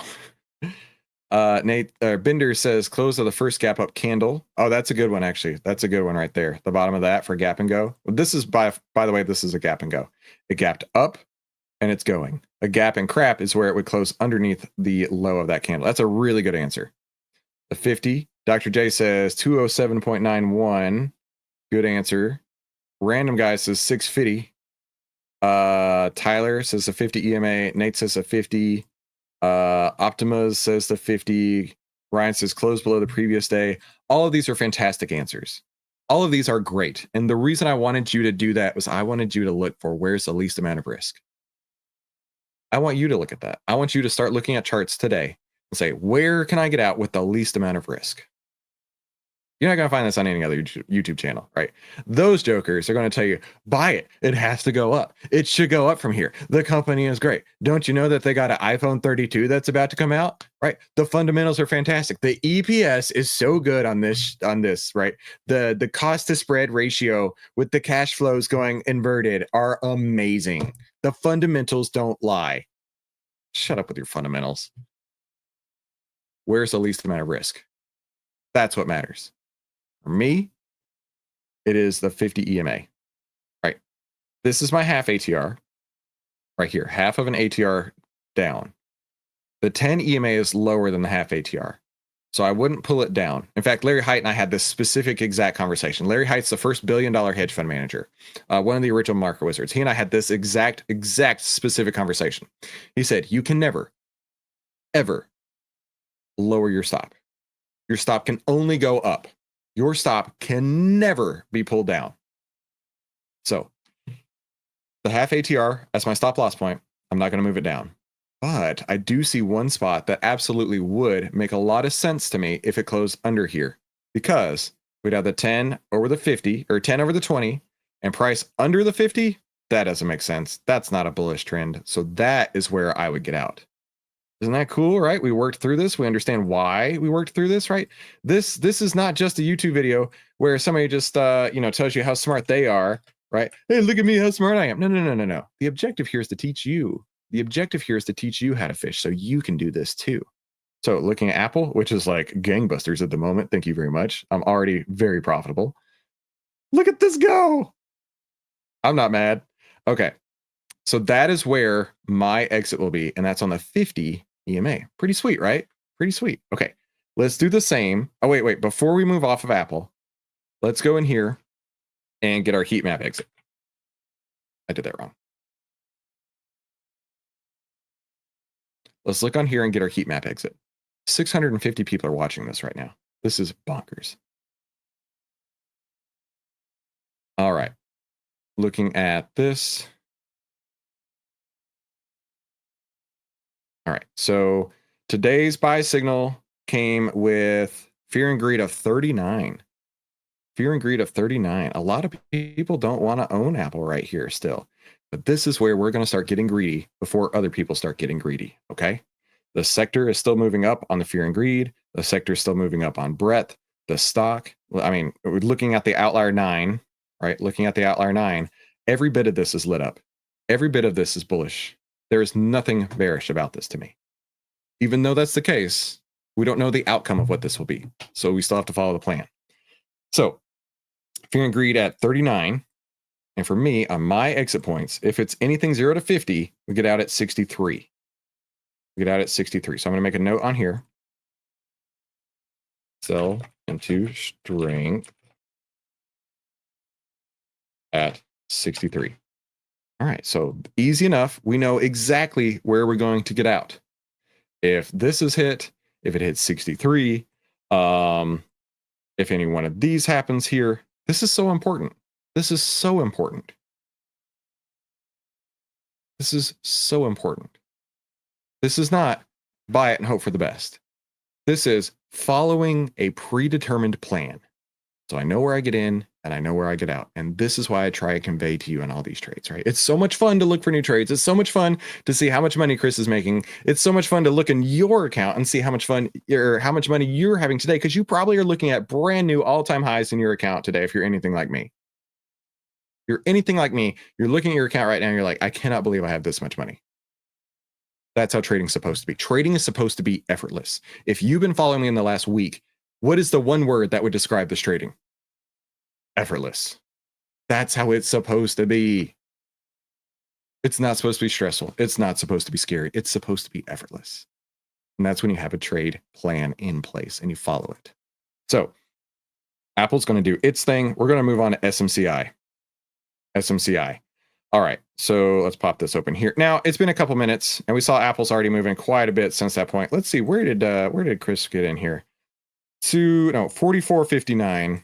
Bender says close of the first gap up candle. Oh, that's a good one, actually. That's a good one right there. The bottom of that for gap and go. This is, by the way, this is a gap and go. It gapped up and it's going. A gap and crap is where it would close underneath the low of that candle. That's a really good answer. The 50. Dr. J says 207.91. Good answer. Random guy says 650. Tyler says a 50 EMA. Nate says a 50. Optimus says the 50. Ryan says close below the previous day. All of these are fantastic answers. All of these are great. And the reason I wanted you to do that was I wanted you to look for where's the least amount of risk. I want you to look at that. I want you to start looking at charts today and say, where can I get out with the least amount of risk? You're not going to find this on any other YouTube channel, right? Those jokers are going to tell you, buy it. It has to go up. It should go up from here. The company is great. Don't you know that they got an iPhone 32 that's about to come out, right? The fundamentals are fantastic. The EPS is so good on this, right? The cost to spread ratio with the cash flows going inverted are amazing. The fundamentals don't lie. Shut up with your fundamentals. Where's the least amount of risk? That's what matters. For me, it is the 50 EMA, right? This is my half ATR right here, half of an ATR down. The 10 EMA is lower than the half ATR. So I wouldn't pull it down. In fact, Larry Height and I had this specific exact conversation. Larry Height's the first $1 billion hedge fund manager, one of the original market wizards. He and I had this exact specific conversation. He said, you can never, ever lower your stop. Your stop can only go up. Your stop can never be pulled down. So the half ATR, that's my stop loss point. I'm not going to move it down. But I do see one spot that absolutely would make a lot of sense to me if it closed under here, because we'd have the 10 over the 50 or 10 over the 20 and price under the 50. That doesn't make sense. That's not a bullish trend. So that is where I would get out. Isn't that cool, right? We worked through this. We understand why we worked through this, right? This is not just a YouTube video where somebody just tells you how smart they are, right? Hey, look at me, how smart I am. No. The objective here is to teach you. The objective here is to teach you how to fish so you can do this too. So looking at Apple, which is like gangbusters at the moment. Thank you very much. I'm already very profitable. Look at this go. I'm not mad. Okay. So that is where my exit will be. And that's on the 50 EMA. Pretty sweet, right? Pretty sweet. Okay. Let's do the same. Oh, wait. Before we move off of Apple, let's go in here and get our heat map exit. I did that wrong. Let's look on here and get our heat map exit. 650 people are watching this right now. This is bonkers. All right. Looking at this. All right. So today's buy signal came with fear and greed of 39. Fear and greed of 39. A lot of people don't want to own Apple right here still. But this is where we're going to start getting greedy before other people start getting greedy, okay? The sector is still moving up on the fear and greed. The sector is still moving up on breadth. The stock, I mean, we're looking at the Outlier 9, right? Looking at the Outlier 9, every bit of this is lit up. Every bit of this is bullish. There is nothing bearish about this to me. Even though that's the case, we don't know the outcome of what this will be. So we still have to follow the plan. So fear and greed at 39. And for me, on my exit points, if it's anything 0 to 50, we get out at 63. We get out at 63. So I'm going to make a note on here. Sell into strength at 63. All right. So easy enough. We know exactly where we're going to get out. If this is hit, if it hits 63, if any one of these happens here, This is so important. This is so important. This is so important. This is not buy it and hope for the best. This is following a predetermined plan. So I know where I get in and I know where I get out. And this is why I try to convey to you in all these trades, right? It's so much fun to look for new trades. It's so much fun to see how much money Chris is making. It's so much fun to look in your account and see how much fun or how much money you're having today, because you probably are looking at brand new all-time highs in your account today if you're anything like me. If you're anything like me, you're looking at your account right now and you're like, I cannot believe I have this much money. That's how trading's supposed to be. Trading is supposed to be effortless. If you've been following me in the last week, what is the one word that would describe this trading? Effortless. That's how it's supposed to be. It's not supposed to be stressful. It's not supposed to be scary. It's supposed to be effortless. And that's when you have a trade plan in place and you follow it. So Apple's going to do its thing. We're going to move on to SMCI. SMCI. All right, so let's pop this open here. Now, it's been a couple minutes, and we saw Apple's already moving quite a bit since that point. Let's see, where did Chris get in here? 44.59,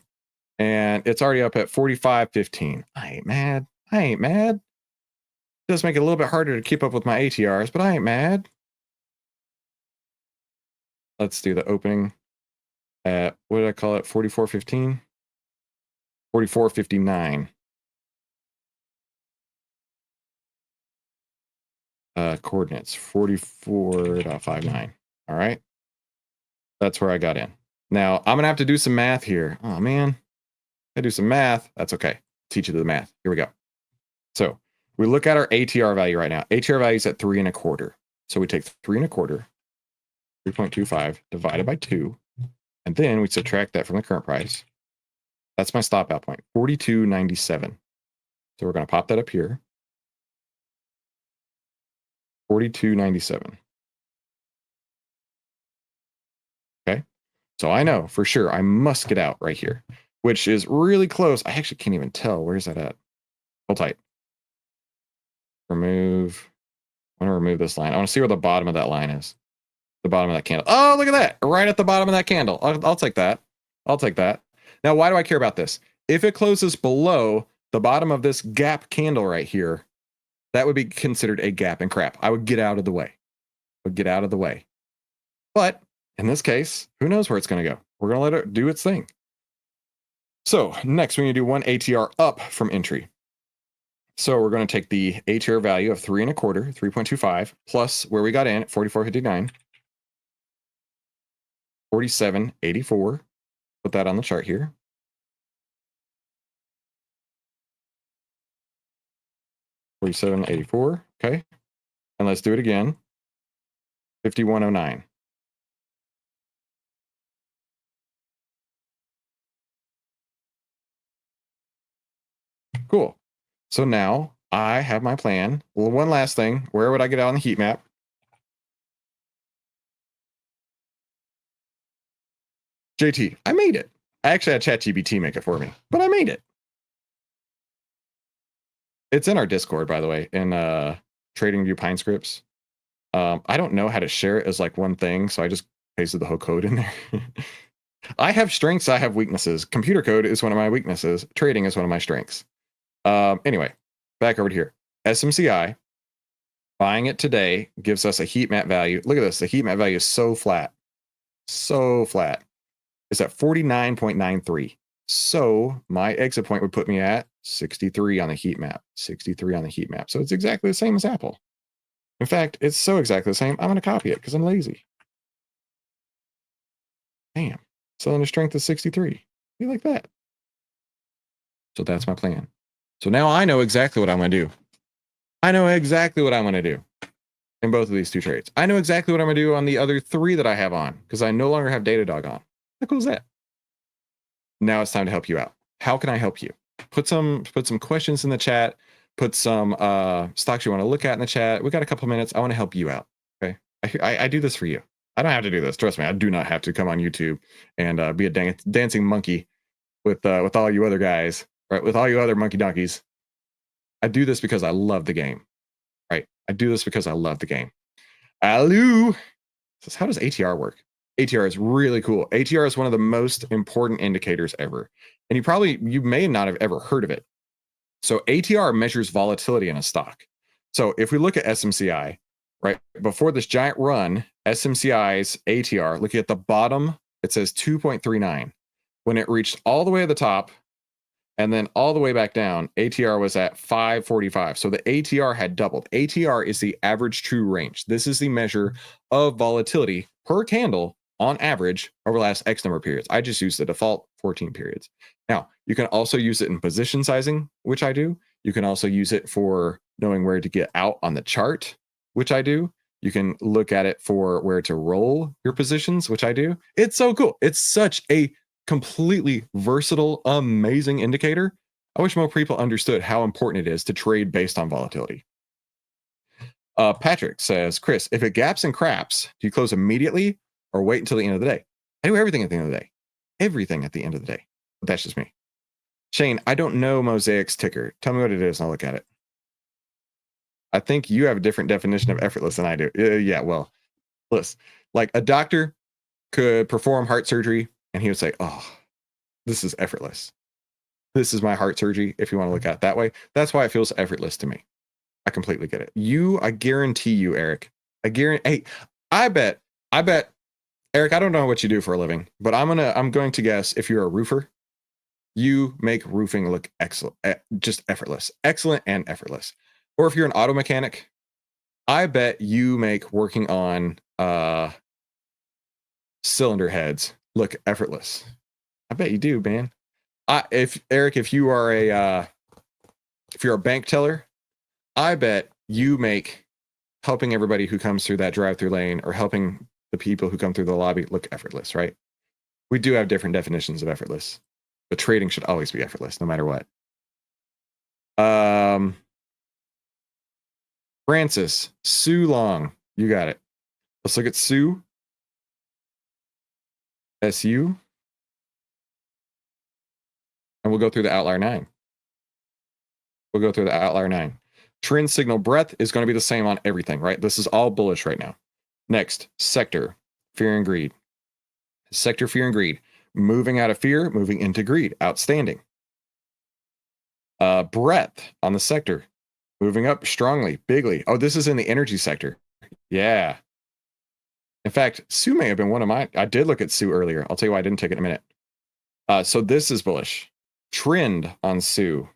and it's already up at 45.15. I ain't mad. I ain't mad. It does make it a little bit harder to keep up with my ATRs, but I ain't mad. Let's do the opening at, what did I call it? 44.15? 44.59. Coordinates 44.59. All right, that's where I got in. Now I'm gonna have to do some math here. Oh man, I do some math. That's okay. Teach you the math. Here we go. So we look at our ATR value right now. ATR value is at 3 1/4. So we take 3 1/4, 3.25 divided by 2, and then we subtract that from the current price. That's my stop out point, 42.97. So we're gonna pop that up here. 42.97. Okay, so I know for sure I must get out right here, which is really close. I actually can't even tell. Where's that at? Hold tight. Remove. I want to remove this line. I want to see where the bottom of that line is. The bottom of that candle. Oh, look at that. Right at the bottom of that candle. I'll take that. I'll take that. Now, why do I care about this? If it closes below the bottom of this gap candle right here, that would be considered a gap and crap. I would get out of the way. I would get out of the way. But in this case, who knows where it's going to go? We're going to let it do its thing. So next, we're going to do one ATR up from entry. So we're going to take the ATR value of 3 1/4, 3.25, plus where we got in at 44.59, 47.84. Put that on the chart here. $47.84. Okay. And let's do it again. 51.09. Cool. So now I have my plan. Well, one last thing. Where would I get out on the heat map? JT, I made it. I actually had ChatGPT make it for me, but I made it. It's in our Discord, by the way, in TradingView Pine Scripts. I don't know how to share it as like one thing, so I just pasted the whole code in there. I have strengths, I have weaknesses. Computer code is one of my weaknesses. Trading is one of my strengths. Anyway, back over to here. SMCI, buying it today gives us a heat map value. Look at this. The heat map value is so flat. So flat. It's at 49.93. So my exit point would put me at 63 on the heat map. 63 on the heat map. So it's exactly the same as Apple. In fact, it's so exactly the same. I'm going to copy it because I'm lazy. Damn. Selling a strength of 63. You like that? So that's my plan. So now I know exactly what I'm going to do. I know exactly what I'm going to do in both of these two trades. I know exactly what I'm going to do on the other 3 that I have on because I no longer have Datadog on. How cool is that? Now it's time to help you out. How can I help you? Put some questions in the chat. Put some stocks you want to look at in the chat. We got a couple minutes. I want to help you out. Okay, I do this for you. I don't have to do this. Trust me, I do not have to come on YouTube and be a dancing monkey with all you other guys, right? With all you other monkey donkeys. I do this because I love the game, right? I do this because I love the game. Alu says, how does ATR work? ATR is really cool. ATR is one of the most important indicators ever. And you may not have ever heard of it. So ATR measures volatility in a stock. So if we look at SMCI, right, before this giant run, SMCI's ATR, looking at the bottom, it says 2.39. When it reached all the way at the top and then all the way back down, ATR was at 545. So the ATR had doubled. ATR is the average true range. This is the measure of volatility per candle on average over the last X number of periods. I just use the default 14 periods. Now, you can also use it in position sizing, which I do. You can also use it for knowing where to get out on the chart, which I do. You can look at it for where to roll your positions, which I do. It's so cool. It's such a completely versatile, amazing indicator. I wish more people understood how important it is to trade based on volatility. Patrick says, Chris, if it gaps and craps, do you close immediately or wait until the end of the day? I do everything at the end of the day. Everything at the end of the day. But that's just me. Shane, I don't know Mosaic's ticker. Tell me what it is and I'll look at it. I think you have a different definition of effortless than I do. Yeah, well, listen, like a doctor could perform heart surgery and he would say, oh, this is effortless. This is my heart surgery, if you want to look at it that way. That's why it feels effortless to me. I completely get it. I guarantee you, Eric. Hey, I bet, Eric, I don't know what you do for a living, but I'm going to guess if you're a roofer, you make roofing look excellent, just effortless, excellent and effortless. Or if you're an auto mechanic, I bet you make working on cylinder heads look effortless. I bet you do, man. If you are if you're a bank teller, I bet you make helping everybody who comes through that drive-through lane or helping the people who come through the lobby look effortless, right? We do have different definitions of effortless, but trading should always be effortless, no matter what. Francis, Sue Long, you got it. Let's look at Sue. SU. And we'll go through the Outlier 9. Trend signal breadth is going to be the same on everything, right? This is all bullish right now. Next, sector, fear and greed. Sector, fear and greed. Moving out of fear, moving into greed. Outstanding. Breadth on the sector. Moving up strongly, bigly. Oh, this is in the energy sector. Yeah. In fact, Sue may have been one of mine. I did look at Sue earlier. I'll tell you why I didn't take it in a minute. So this is bullish. Trend on Sue.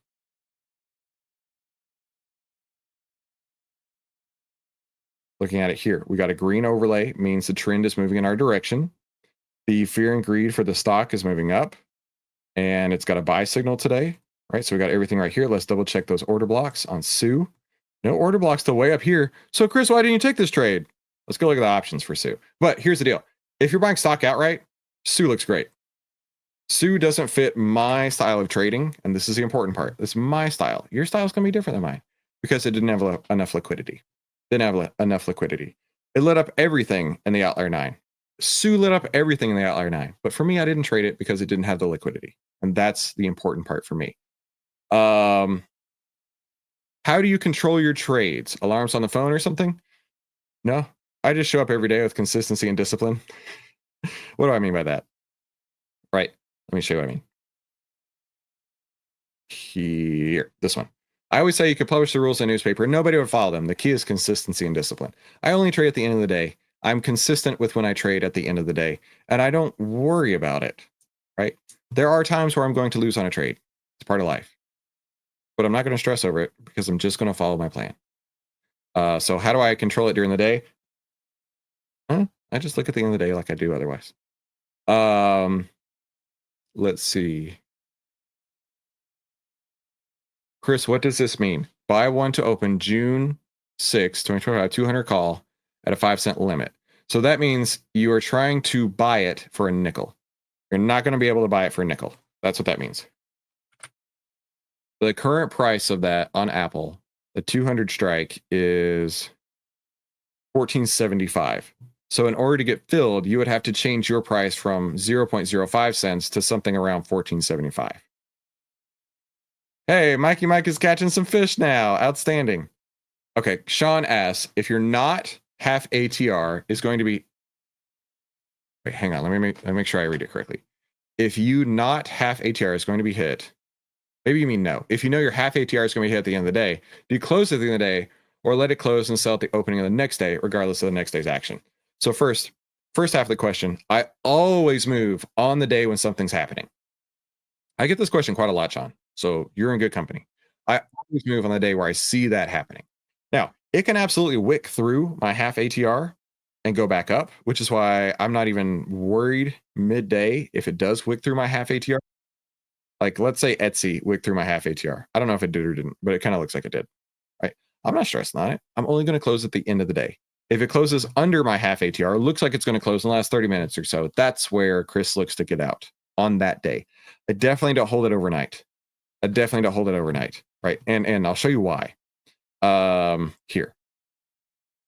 Looking at it here, we got a green overlay, means the trend is moving in our direction. The fear and greed for the stock is moving up, and it's got a buy signal today, right? So we got everything right here. Let's double check those order blocks on Sue. No order blocks till way up here. So Chris, why didn't you take this trade? Let's go look at the options for Sue. But here's the deal. If you're buying stock outright, Sue looks great. Sue doesn't fit my style of trading, and this is the important part. This is my style. Your style is going to be different than mine because it didn't have enough liquidity. It lit up everything in the Outlier 9. Sue lit up everything in the Outlier 9. But for me, I didn't trade it because it didn't have the liquidity. And that's the important part for me. How do you control your trades? Alarms on the phone or something? No, I just show up every day with consistency and discipline. What do I mean by that? Right. Let me show you what I mean. Here, this one. I always say you could publish the rules in a newspaper and nobody would follow them. The key is consistency and discipline. I only trade at the end of the day. I'm consistent with when I trade at the end of the day, and I don't worry about it, right? There are times where I'm going to lose on a trade. It's part of life. But I'm not going to stress over it because I'm just going to follow my plan. So how do I control it during the day? I just look at the end of the day like I do otherwise. Let's see. Chris, what does this mean? Buy one to open June 6, 2025, 200 call at a 5-cent limit. So that means you are trying to buy it for a nickel. You're not going to be able to buy it for a nickel. That's what that means. The current price of that on Apple, the 200 strike, is $14.75. So in order to get filled, you would have to change your price from 0.05 cents to something around $14.75. Hey, Mikey Mike is catching some fish now. Outstanding. Okay, Sean asks, if you're not half ATR, is going to be Wait, hang on. Let me make sure I read it correctly. If you not half ATR is going to be hit, maybe you mean no. If you know your half ATR is going to be hit at the end of the day, do you close at the end of the day or let it close and sell at the opening of the next day, regardless of the next day's action? So first half of the question, I always move on the day when something's happening. I get this question quite a lot, Sean. So you're in good company. I always move on the day where I see that happening. Now, it can absolutely wick through my half ATR and go back up, which is why I'm not even worried midday if it does wick through my half ATR. Like, let's say Etsy wicked through my half ATR. I don't know if it did or didn't, but it kind of looks like it did. Right? I'm not stressing on it. I'm only going to close at the end of the day. If it closes under my half ATR, it looks like it's going to close in the last 30 minutes or so. That's where Chris looks to get out on that day. I definitely don't hold it overnight. Right? And I'll show you why. Here.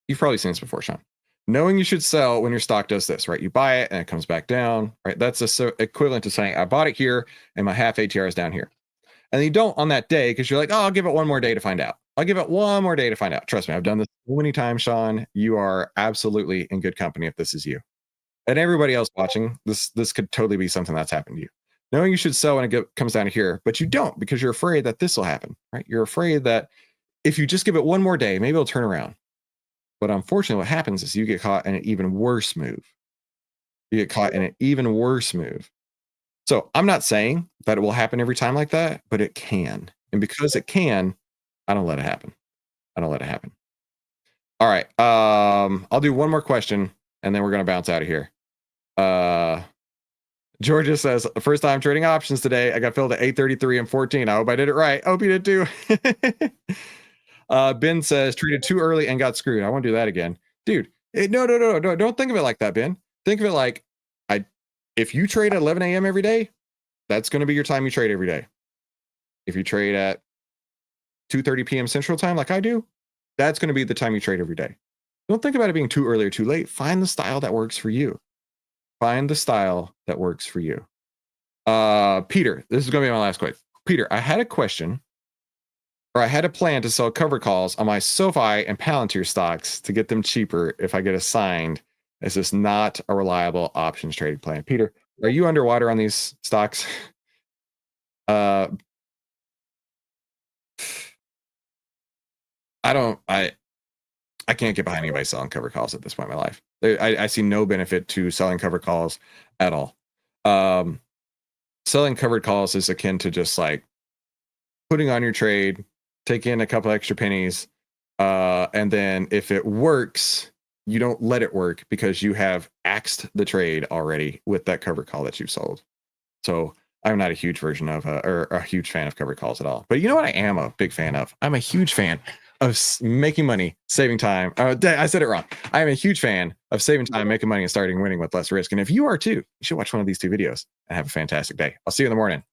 You've probably seen this before, Sean. Knowing you should sell when your stock does this, right? You buy it and it comes back down, right? That's equivalent to saying I bought it here and my half ATR is down here. And you don't on that day because you're like, oh, I'll give it one more day to find out. Trust me, I've done this so many times, Sean. You are absolutely in good company if this is you. And everybody else watching, this could totally be something that's happened to you. Knowing you should sell when it comes down here, but you don't because you're afraid that this will happen, right? You're afraid that if you just give it one more day, maybe it'll turn around. But unfortunately, what happens is you get caught in an even worse move. So I'm not saying that it will happen every time like that, but it can. And because it can, I don't let it happen. All right. I'll do one more question and then we're going to bounce out of here. Georgia says, first time trading options today. I got filled at 8:33 and 14. I hope I did it right. I hope you did too. Ben says, treated too early and got screwed. I won't do that again. Dude, no. Don't think of it like that, Ben. Think of it like, if you trade at 11 a.m. every day, that's going to be your time you trade every day. If you trade at 2:30 p.m. Central Time, like I do, that's going to be the time you trade every day. Don't think about it being too early or too late. Find the style that works for you. Peter, this is going to be my last question. Peter, I had a question, or I had a plan to sell cover calls on my SoFi and Palantir stocks to get them cheaper if I get assigned. Is this not a reliable options trading plan? Peter, are you underwater on these stocks? I can't get behind anybody selling cover calls at this point in my life. I see no benefit to selling cover calls at all. Selling covered calls is akin to just like putting on your trade, take in a couple extra pennies, and then if it works, you don't let it work because you have axed the trade already with that cover call that you've sold. So I'm not a huge version of or a huge fan of covered calls at all. But you know what I am a big fan of? I'm a huge fan of making money, saving time. I said it wrong. I am a huge fan of saving time, making money, and starting winning with less risk. And if you are too, you should watch one of these two videos and have a fantastic day. I'll see you in the morning.